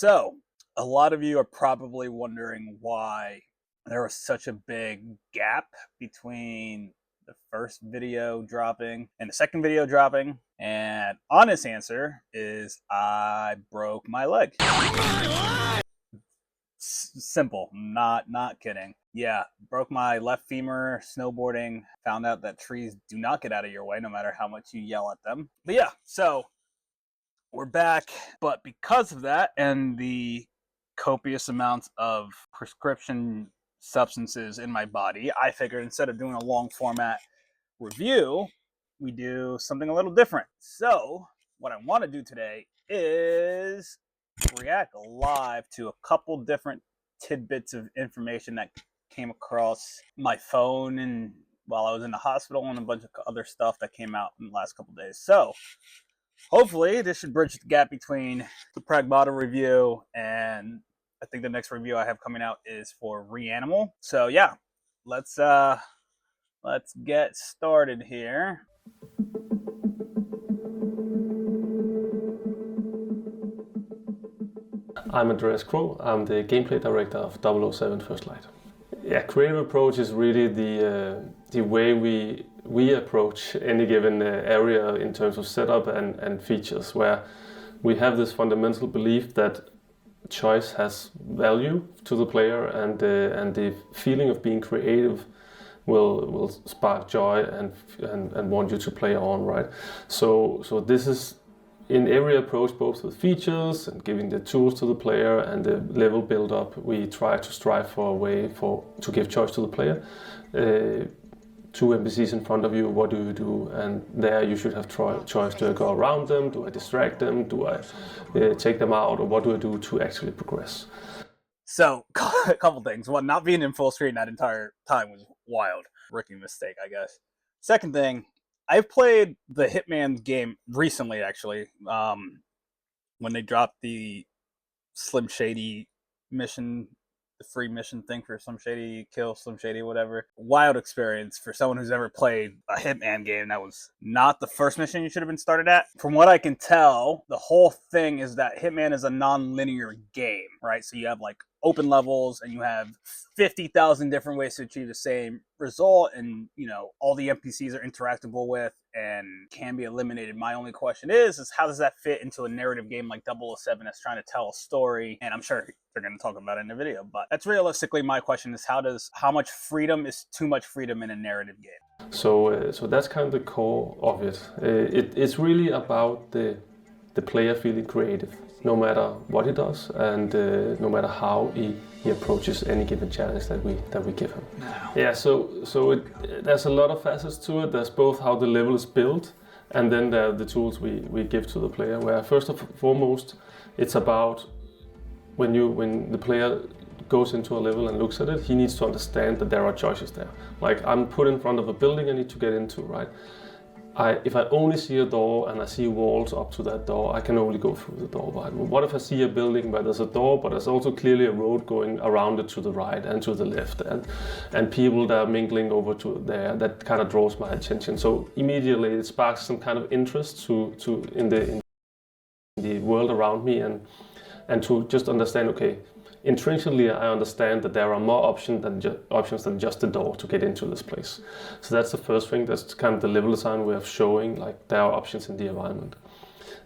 So, a lot of you are probably wondering why there was such a big gap between the first video dropping and the second video dropping. And honest answer is I broke my leg. Simple, not kidding. Yeah, broke my left femur snowboarding. Found out that trees do not get out of your way no matter how much you yell at them. But yeah, so we're back. But because of that and the copious amounts of prescription substances in my body, I figured instead of doing a long format review, we do something a little different. So what I want to do today is react live to a couple different tidbits of information that came across my phone and while I was in the hospital, and a bunch of other stuff that came out in the last couple days. So hopefully this should bridge the gap between the Pragmata review and I think the next review I have coming out is for Reanimal. So yeah, let's get started here. I'm Andreas Crow. I'm the gameplay director of 007 First Light. Yeah, creative approach is really the way we approach any given area in terms of setup and features, where we have this fundamental belief that choice has value to the player, and the feeling of being creative will spark joy and want you to play on, right? So this is in every approach, both with features and giving the tools to the player and the level build up, we try to strive for a way to give choice to the player. Two NPCs in front of you, what do you do? And there you should have choice. Do I go around them? Do I distract them? Do I take them out? Or what do I do to actually progress? So, a couple things. One, not being in full screen that entire time was wild. Rookie mistake, I guess. Second thing, I've played the Hitman game recently, actually, when they dropped the Slim Shady mission, the free mission thing for Slim Shady, kill Slim Shady, whatever. Wild experience for someone who's ever played a Hitman game. That was not the first mission you should have been started at. From what I can tell, the whole thing is that Hitman is a non-linear game, right? So you have like open levels and you have 50,000 different ways to achieve the same result, and you know all the NPCs are interactable with and can be eliminated. My only question is how does that fit into a narrative game like 007 that's trying to tell a story? And I'm sure they're going to talk about it in the video, but that's realistically my question: is how much freedom is too much freedom in a narrative game? So that's kind of the core of it. It's really about the player feeling creative, no matter what he does, and no matter how he approaches any given challenge that we give him. Yeah, so there's a lot of facets to it. There's both how the level is built, and then there are the tools we give to the player. Where first and foremost, it's about when the player goes into a level and looks at it, he needs to understand that there are choices there. Like, I'm put in front of a building I need to get into, right? If I only see a door and I see walls up to that door, I can only go through the door. But what if I see a building where there's a door, but there's also clearly a road going around it to the right and to the left, and people that are mingling over to there? That kind of draws my attention. So immediately it sparks some kind of interest in the world around me, and to just understand, okay, intrinsically, I understand that there are more options than just the door to get into this place. So that's the first thing. That's kind of the level design way of showing like there are options in the environment.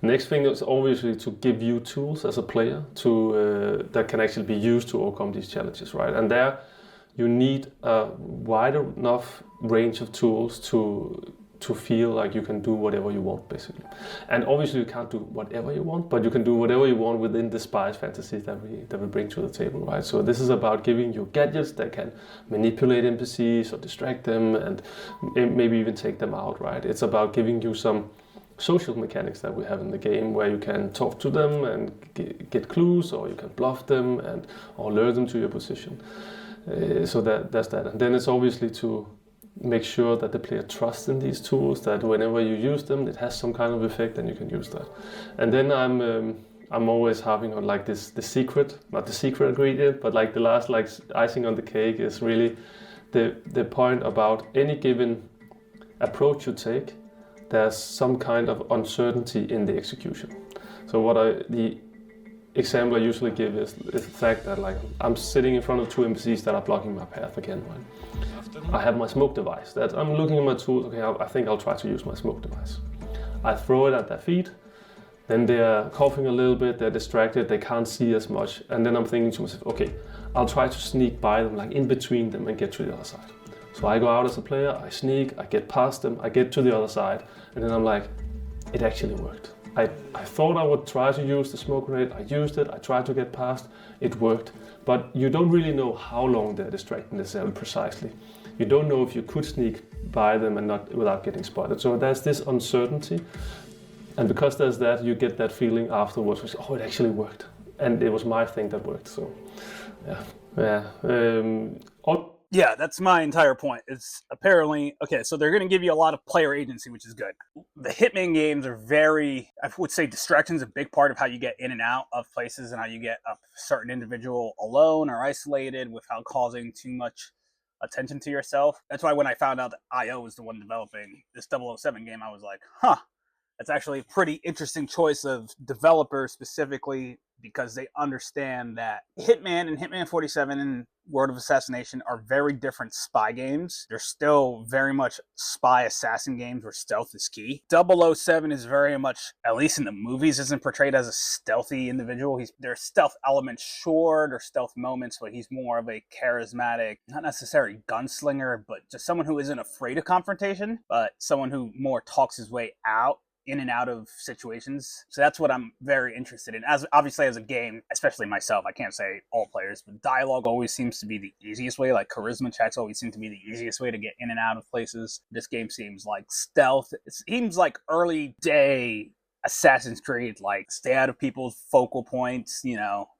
Next thing is obviously to give you tools as a player that can actually be used to overcome these challenges, right? And there you need a wide enough range of tools to feel like you can do whatever you want, basically. And obviously you can't do whatever you want, but you can do whatever you want within the spice fantasy that we bring to the table, right? So this is about giving you gadgets that can manipulate NPCs or distract them and maybe even take them out, right? It's about giving you some social mechanics that we have in the game, where you can talk to them and get clues, or you can bluff them or lure them to your position. So that's that. And then it's obviously to make sure that the player trusts in these tools, that whenever you use them, it has some kind of effect and you can use that. And then I'm always harping on like the secret, not the secret ingredient, but like the last like icing on the cake is really the point about any given approach you take, there's some kind of uncertainty in the execution. So example I usually give is the fact that like I'm sitting in front of two NPCs that are blocking my path again, right? I have my smoke device. That I'm looking at my tools. Okay, I think I'll try to use my smoke device. I throw it at their feet. Then they're coughing a little bit. They're distracted. They can't see as much. And then I'm thinking to myself, okay, I'll try to sneak by them, like in between them, and get to the other side. So I go out as a player. I sneak. I get past them. I get to the other side, and then I'm like, it actually worked. I thought I would try to use the smoke grenade. I used it. I tried to get past. It worked. But you don't really know how long they're distracting themselves precisely. You don't know if you could sneak by them and not without getting spotted. So there's this uncertainty. And because there's that, you get that feeling afterwards, which, oh, it actually worked. And it was my thing that worked. So, yeah. Yeah, that's my entire point. It's apparently, okay, so they're going to give you a lot of player agency, which is good. The Hitman games are very, I would say distraction is a big part of how you get in and out of places and how you get a certain individual alone or isolated without causing too much attention to yourself. That's why when I found out that IO was the one developing this 007 game, I was like, huh, that's actually a pretty interesting choice of developers specifically because they understand that Hitman and Hitman 47 and World of Assassination are very different spy games. They're still very much spy assassin games where stealth is key. 007 is very much, at least in the movies, isn't portrayed as a stealthy individual. There's stealth elements, sure, there's stealth moments, but he's more of a charismatic, not necessarily gunslinger, but just someone who isn't afraid of confrontation, but someone who more talks his way out in and out of situations. So that's what I'm very interested in. Obviously as a game, especially myself, I can't say all players, but dialogue always seems to be the easiest way. Like charisma checks always seem to be the easiest way to get in and out of places. This game seems like stealth. It seems like early day Assassin's Creed, like stay out of people's focal points,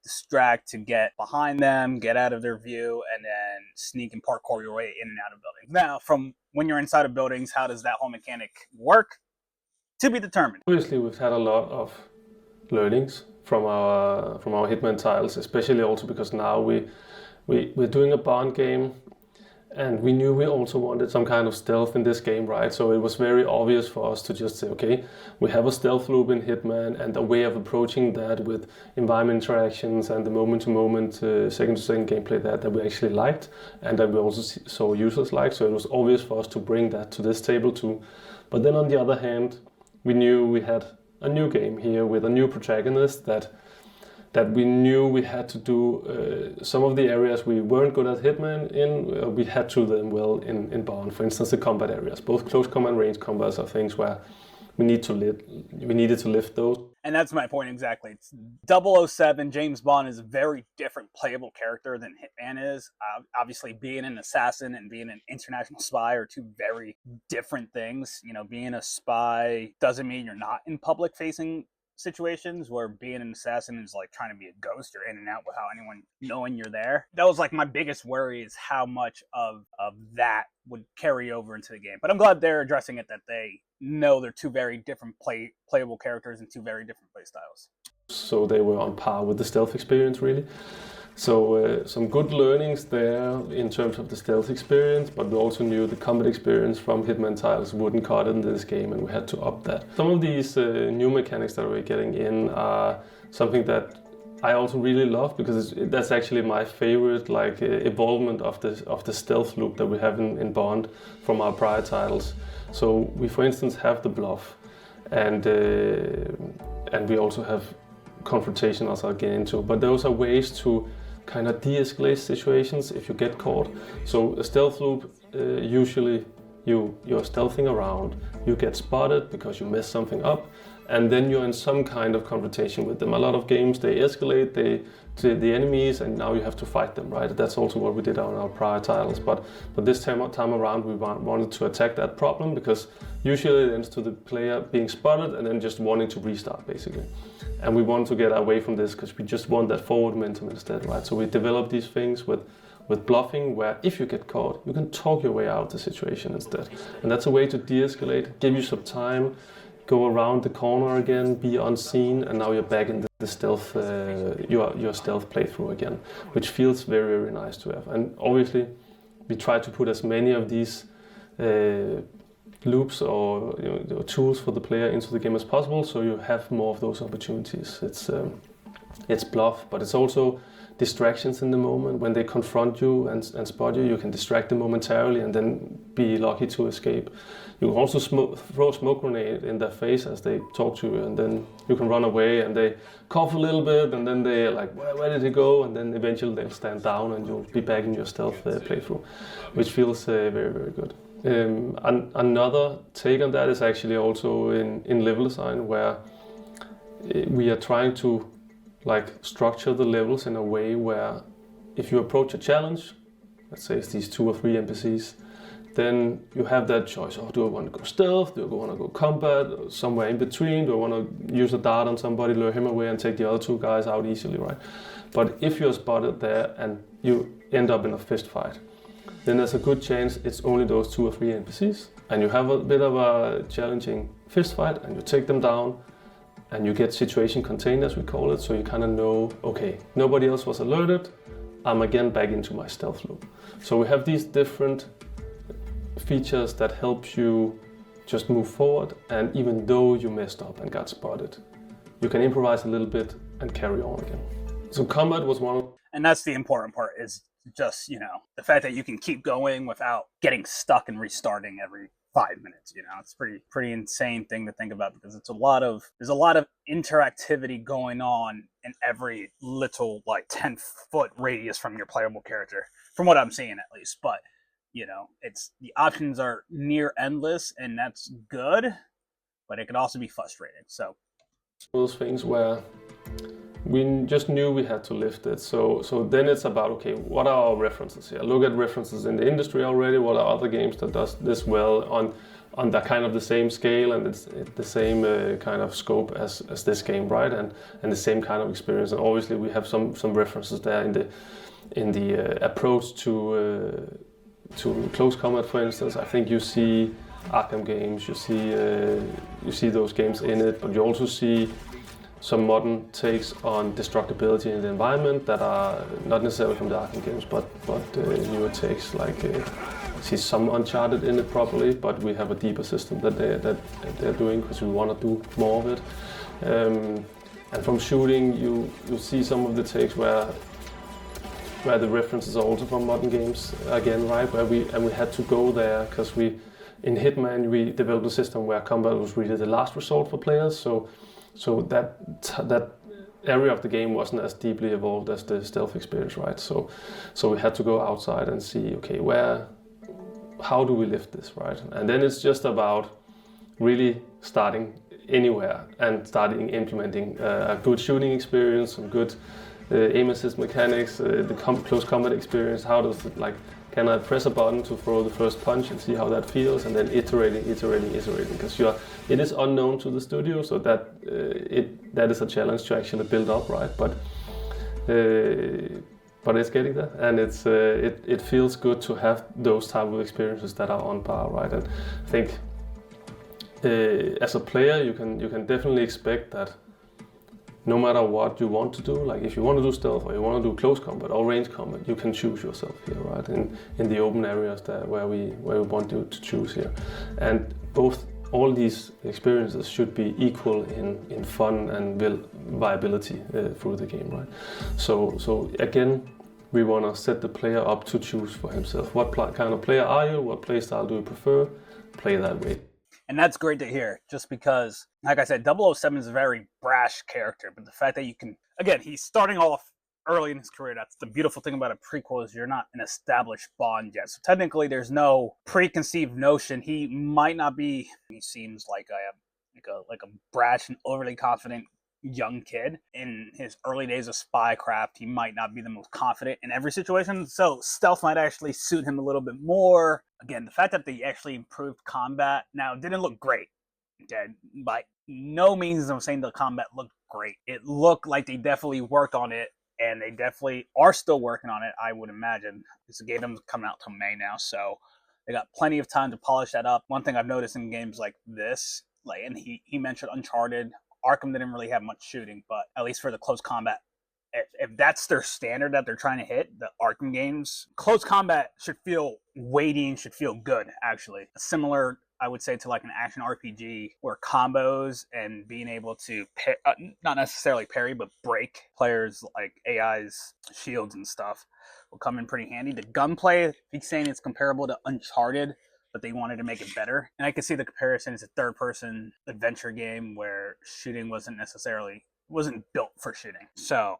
distract to get behind them, get out of their view, and then sneak and parkour your way in and out of buildings. Now, from when you're inside of buildings, how does that whole mechanic work? To be determined. Obviously, we've had a lot of learnings from our Hitman titles, especially also because now we're doing a Bond game, and we knew we also wanted some kind of stealth in this game, right? So it was very obvious for us to just say, okay, we have a stealth loop in Hitman, and a way of approaching that with environment interactions and the moment-to-moment, second-to-second gameplay that we actually liked, and that we also saw users like. So it was obvious for us to bring that to this table too. But then on the other hand, we knew we had a new game here with a new protagonist that we knew we had to do some of the areas we weren't good at Hitman in, we had to do them well in Bond. For instance, the combat areas, both close combat and range combats are things where we needed to lift those. And that's my point exactly. 007, James Bond is a very different playable character than Hitman is. Obviously, being an assassin and being an international spy are two very different things. Being a spy doesn't mean you're not in public-facing situations, where being an assassin is like trying to be a ghost. You're in and out without anyone knowing you're there. That was like my biggest worry, is how much of that would carry over into the game. But I'm glad they're addressing it, that they know they're two very different playable characters and two very different play styles. So they were on par with the stealth experience, really. So some good learnings there in terms of the stealth experience, but we also knew the combat experience from Hitman titles wouldn't cut in this game, and we had to up that. Some of these new mechanics that we're getting in are something that I also really love, because that's actually my favorite evolvement of the stealth loop that we have in Bond from our prior titles. So we, for instance, have the bluff, and we also have confrontation, as I'll get into. But those are ways to kind of de-escalate situations if you get caught. So a stealth loop, usually you're stealthing around, you get spotted because you messed something up, and then you're in some kind of confrontation with them. A lot of games, they escalate to the enemies, and now you have to fight them, right? That's also what we did on our prior titles. But this time around, we wanted to attack that problem, because usually it ends to the player being spotted and then just wanting to restart, basically. And we want to get away from this, because we just want that forward momentum instead, right? So we develop these things with bluffing, where if you get caught, you can talk your way out of the situation instead. And that's a way to de-escalate, give you some time, go around the corner again, be unseen, and now you're back in the stealth, your stealth playthrough again, which feels very, very nice to have. And obviously, we try to put as many of these loops or tools for the player into the game as possible, so you have more of those opportunities. it's bluff, but it's also distractions in the moment. When they confront you and spot you, you can distract them momentarily and then be lucky to escape. You can also throw a smoke grenade in their face as they talk to you, and then you can run away and they cough a little bit, and then they're like, where did he go? And then eventually they'll stand down and you'll be back in your stealth playthrough, which feels very, very good. Another take on that is actually also in level design, where we are trying to structure the levels in a way where if you approach a challenge, let's say it's these 2 or 3 NPCs, then you have that choice. Oh, do I want to go stealth? Do I want to go combat? Or somewhere in between? Do I want to use a dart on somebody, lure him away, and take the other 2 guys out easily, right? But if you're spotted there and you end up in a fist fight, then there's a good chance it's only those 2 or 3 NPCs, and you have a bit of a challenging fist fight, and you take them down, and you get situation contained, as we call it, so you kind of know, okay, nobody else was alerted, I'm again back into my stealth loop. So we have these different features that help you just move forward, and even though you messed up and got spotted, you can improvise a little bit and carry on again. So combat was one of... And that's the important part, is just, the fact that you can keep going without getting stuck and restarting every 5 minutes. It's pretty insane thing to think about, because there's a lot of interactivity going on in every little 10-foot radius from your playable character, from what I'm seeing at least. But it's the options are near endless, and that's good, but it could also be frustrating. So those things where we just knew we had to lift it. So then it's about, okay, what are our references here? Look at references in the industry already. What are other games that does this well on the kind of the same scale, and it's the same kind of scope as this game, right? And the same kind of experience. And obviously we have some references there in the approach to close combat, for instance. I think you see Arkham games, you see those games in it, but you also see some modern takes on destructibility in the environment that are not necessarily from the Arkham games, but newer takes, see some Uncharted in it probably, but we have a deeper system that they're doing because we want to do more of it. And from shooting, you see some of the takes where the references are also from modern games again, right? Where we had to go there because in Hitman we developed a system where combat was really the last resort for players. So that area of the game wasn't as deeply evolved as the stealth experience, right? So we had to go outside and see, okay, how do we lift this, right? And then it's just about really starting anywhere and starting implementing a good shooting experience, some good aim assist mechanics, the close combat experience. How does it, can I press a button to throw the first punch and see how that feels, and then iterating, because it is unknown to the studio, so that is a challenge to actually build up, right? But it's getting there, and it feels good to have those type of experiences that are on par, right? And I think as a player, you can definitely expect that no matter what you want to do, if you want to do stealth or you want to do close combat or range combat, you can choose yourself here, right? In the open areas where we want you to choose here. And all these experiences should be equal in fun and viability through the game, right? So again, we want to set the player up to choose for himself. What kind of player are you? What play style do you prefer? Play that way. And that's great to hear, just because, like I said, 007 is a very brash character, but the fact that you can, again, he's starting off early in his career. That's the beautiful thing about a prequel, is you're not an established Bond yet. So technically there's no preconceived notion. He might not be, he seems like a brash and overly confident young kid. In his early days of spycraft, he might not be the most confident in every situation, so stealth might actually suit him a little bit more. Again, the fact that they actually improved combat, now it didn't look great, okay? By no means I'm saying the combat looked great. It looked like they definitely worked on it, and they definitely are still working on it, I would imagine. This game is coming out till May now, so they got plenty of time to polish that up. One thing I've noticed in games like this, and he mentioned Uncharted, Arkham didn't really have much shooting, but at least for the close combat, if that's their standard that they're trying to hit, the Arkham games, close combat should feel weighty and should feel good, actually. A similar I would say, to like an action RPG where combos and being able to not necessarily parry, but break players like AI's shields and stuff will come in pretty handy. The gunplay, he's saying it's comparable to Uncharted, but they wanted to make it better. And I can see the comparison. It's a third-person adventure game where shooting wasn't built for shooting. So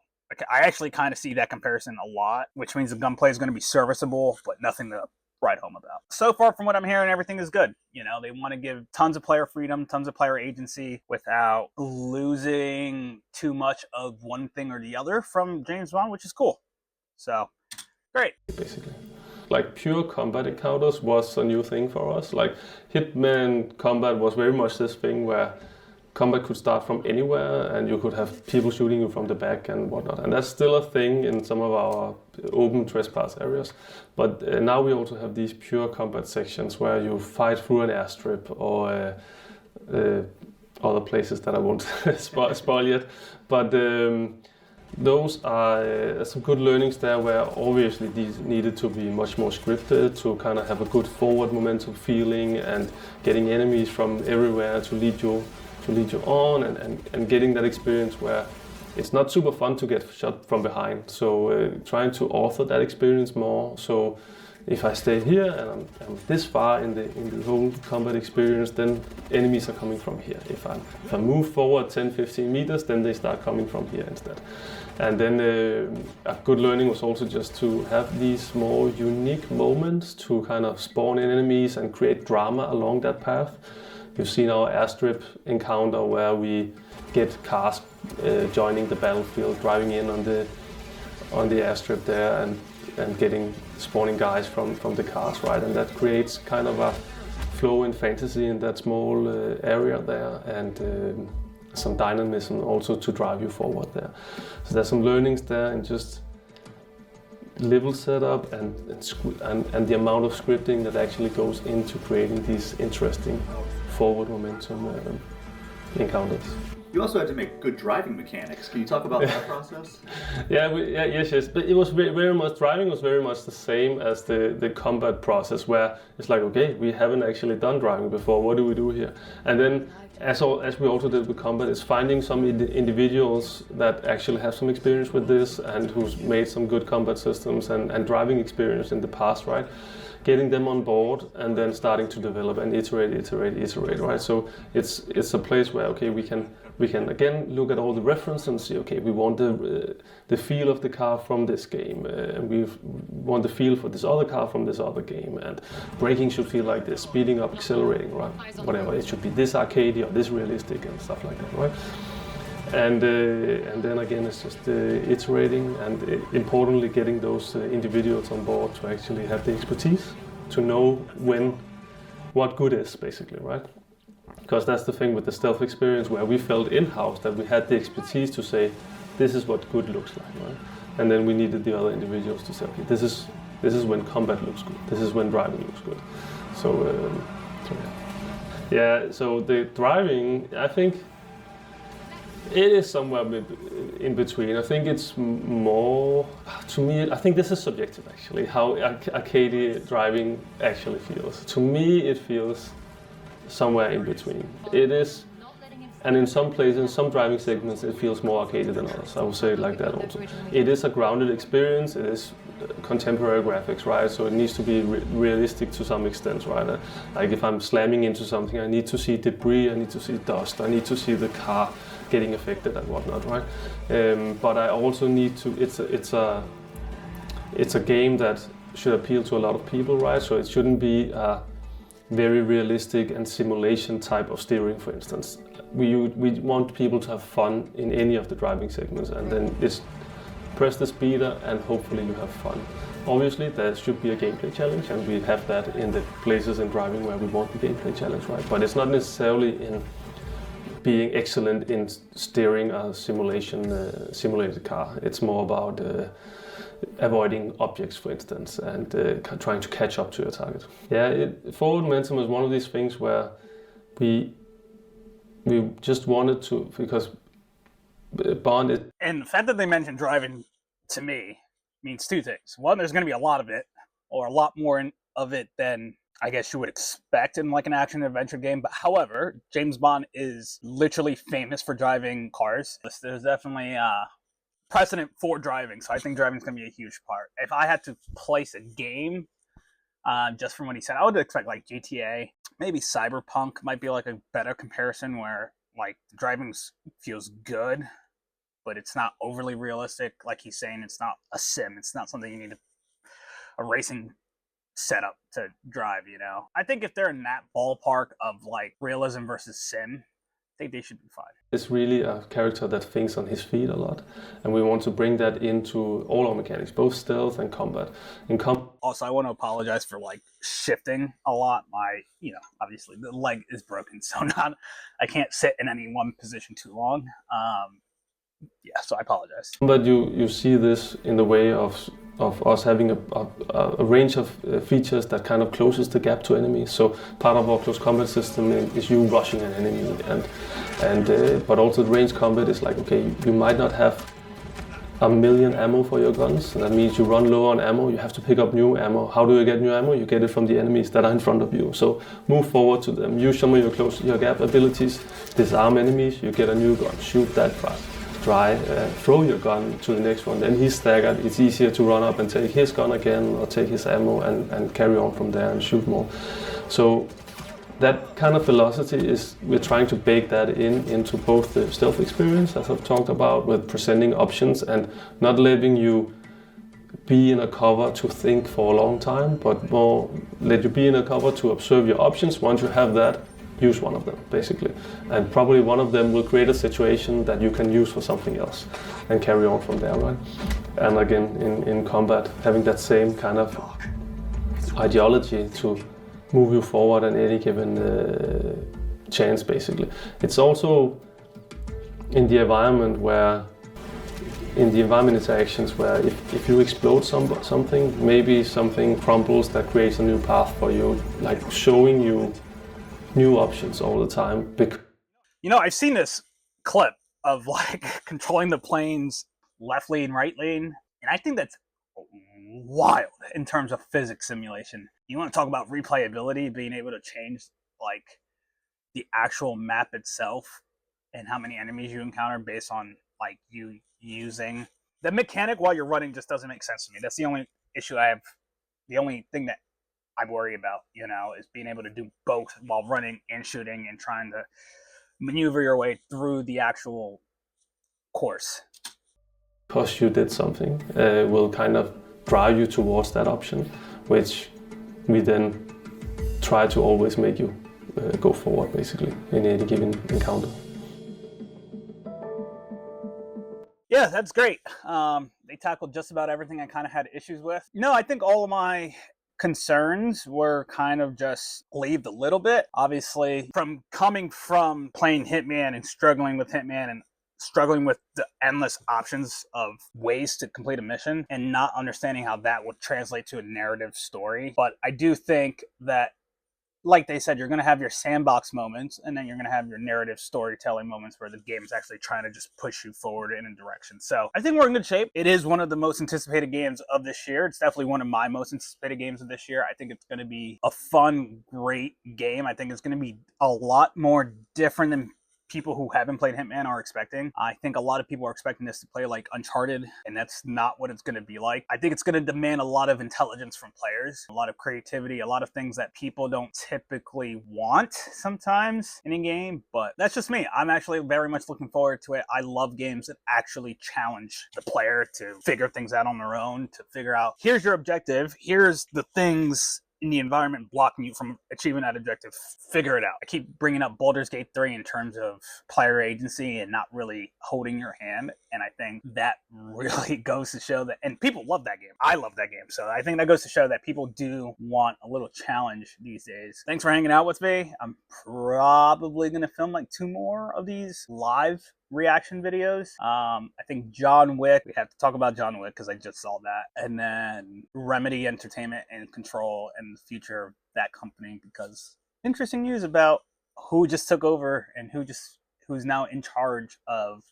I actually kind of see that comparison a lot, which means the gunplay is going to be serviceable, but nothing to write home about. So far, from what I'm hearing, everything is good. You know, they want to give tons of player freedom, tons of player agency without losing too much of one thing or the other from James Bond, which is cool. So, great. Basically. Like pure combat encounters was a new thing for us. Like Hitman combat was very much this thing where combat could start from anywhere and you could have people shooting you from the back and whatnot. And that's still a thing in some of our open trespass areas. But now we also have these pure combat sections where you fight through an airstrip or other places that I won't spoil yet. But those are some good learnings there where obviously these needed to be much more scripted to kind of have a good forward momentum feeling and getting enemies from everywhere to lead you on and getting that experience where it's not super fun to get shot from behind. So trying to author that experience more. So if I stay here and I'm this far in the whole combat experience, then enemies are coming from here. If I move forward 10-15 meters, then they start coming from here instead. And then a good learning was also just to have these more unique moments to kind of spawn in enemies and create drama along that path. You've seen our airstrip encounter where we get cars joining the battlefield, driving in on the airstrip there and spawning guys from the cars, right? And that creates kind of a flow and fantasy in that small area there and some dynamism also to drive you forward there. So there's some learnings there and just level setup and the amount of scripting that actually goes into creating these interesting forward momentum encounters. You also had to make good driving mechanics. Can you talk about that process? Yes. But it was very much, driving was very much the same as the combat process where it's like, okay, we haven't actually done driving before, what do we do here? And then as we also did with combat, is finding some individuals that actually have some experience with this and who's made some good combat systems and driving experience in the past, right? Getting them on board and then starting to develop and iterate, right? So it's a place where, okay, we can again look at all the reference and see, okay, we want the feel of the car from this game, and we want the feel for this other car from this other game, and braking should feel like this, speeding up, accelerating, right? Whatever, it should be this arcadey or this realistic and stuff like that, right? And then again, it's just iterating and importantly getting those individuals on board to actually have the expertise to know what good is, basically, right? Because that's the thing with the stealth experience where we felt in-house that we had the expertise to say, this is what good looks like, right? And then we needed the other individuals to say, okay, this is when combat looks good, this is when driving looks good. So so the driving, I think, it is somewhere in between. I think it's more, to me, I think this is subjective actually, how arcade driving actually feels. To me, it feels somewhere in between. It is, and in some places, in some driving segments, it feels more arcade than others. I would say it like that also. It is a grounded experience, it is contemporary graphics, right? So it needs to be realistic to some extent, right? Like if I'm slamming into something, I need to see debris, I need to see dust, I need to see the car getting affected and whatnot, right? But I also need to, it's a game that should appeal to a lot of people, right? So it shouldn't be a very realistic and simulation type of steering, for instance. We want people to have fun in any of the driving segments, and then just press the speeder and hopefully you have fun. Obviously there should be a gameplay challenge, and we have that in the places in driving where we want the gameplay challenge, right? But it's not necessarily in being excellent in steering a simulated car. It's more about avoiding objects, for instance, and trying to catch up to your target. Yeah, forward momentum is one of these things where we just wanted to, because Bond is... And the fact that they mentioned driving, to me, means two things. One, there's going to be a lot of it, or a lot more of it than I guess you would expect in like an action adventure game. But however, James Bond is literally famous for driving cars. There's definitely precedent for driving, so I think driving is going to be a huge part. If I had to place a game, just from what he said, I would expect like GTA, maybe Cyberpunk might be like a better comparison where like driving feels good, but it's not overly realistic. Like he's saying, it's not a sim. It's not something you need a racing setup to drive, you know? I think if they're in that ballpark of like realism versus sim, I think they should be fine. It's really a character that thinks on his feet a lot, and we want to bring that into all our mechanics, both stealth and combat. Also, I want to apologize for like shifting a lot. Obviously the leg is broken, so I can't sit in any one position too long. So I apologize. But you see this in the way of us having a range of features that kind of closes the gap to enemies. So part of our close combat system is you rushing an enemy, but also the range combat is like, okay, you might not have 1,000,000 ammo for your guns, and that means you run low on ammo, you have to pick up new ammo. How do you get new ammo? You get it from the enemies that are in front of you. So move forward to them, use some of your gap abilities, disarm enemies, you get a new gun, shoot that fast. Throw your gun to the next one, then he's staggered, it's easier to run up and take his gun again or take his ammo and carry on from there and shoot more. So that kind of velocity we're trying to bake that into both the stealth experience, as I've talked about, with presenting options and not letting you be in a cover to think for a long time, but more let you be in a cover to observe your options. Once you have that, use one of them, basically. And probably one of them will create a situation that you can use for something else and carry on from there, right? And again, in combat, having that same kind of ideology to move you forward in any given chance, basically. It's also in the environment interactions where if you explode something, maybe something crumbles that creates a new path for you, like showing you new options all the time. I've seen this clip of like controlling the plane's left lane, right lane, and I think that's wild in terms of physics simulation. You want to talk about replayability, being able to change like the actual map itself and how many enemies you encounter based on like you using the mechanic while you're running just doesn't make sense to me. That's the only issue I have. The only thing that I worry about, is being able to do both while running and shooting and trying to maneuver your way through the actual course. Because you did something will kind of drive you towards that option, which we then try to always make you go forward, basically, in any given encounter. Yeah, that's great. They tackled just about everything I kind of had issues with. No, I think all of my concerns were kind of just relieved a little bit. Obviously, from coming from playing Hitman and struggling with Hitman and struggling with the endless options of ways to complete a mission and not understanding how that would translate to a narrative story. But I do think that, like they said, you're going to have your sandbox moments and then you're going to have your narrative storytelling moments where the game is actually trying to just push you forward in a direction. So I think we're in good shape. It is one of the most anticipated games of this year. It's definitely one of my most anticipated games of this year. I think it's going to be a fun, great game. I think it's going to be a lot more different than people who haven't played Hitman are expecting. I think a lot of people are expecting this to play like Uncharted, and that's not what it's going to be like. I think it's going to demand a lot of intelligence from players, a lot of creativity, a lot of things that people don't typically want sometimes in a game, but that's just me. I'm actually very much looking forward to it. I love games that actually challenge the player to figure things out on their own, to figure out, here's your objective, here's the things in the environment blocking you from achieving that objective. Figure it out. I keep bringing up Baldur's Gate 3 in terms of player agency and not really holding your hand, and I think that really goes to show that, and people love that game. I love that game, so I think that goes to show that people do want a little challenge these days. Thanks for hanging out with me. I'm probably going to film like 2 more of these live reaction videos. I think John Wick, we have to talk about John Wick because I just saw that, and then Remedy Entertainment and Control and the future of that company, because interesting news about who just took over and who's now in charge of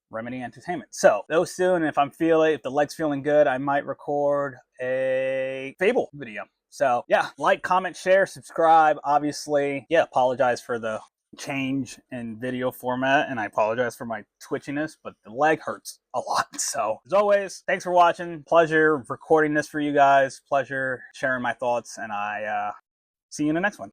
Remedy Entertainment. So those soon, if the leg's feeling good, I might record a Fable video. So yeah, like, comment, share, subscribe. Obviously, yeah, apologize for the change in video format, and I apologize for my twitchiness, but the leg hurts a lot. So as always, thanks for watching. Pleasure recording this for you guys. Pleasure sharing my thoughts, and I see you in the next one.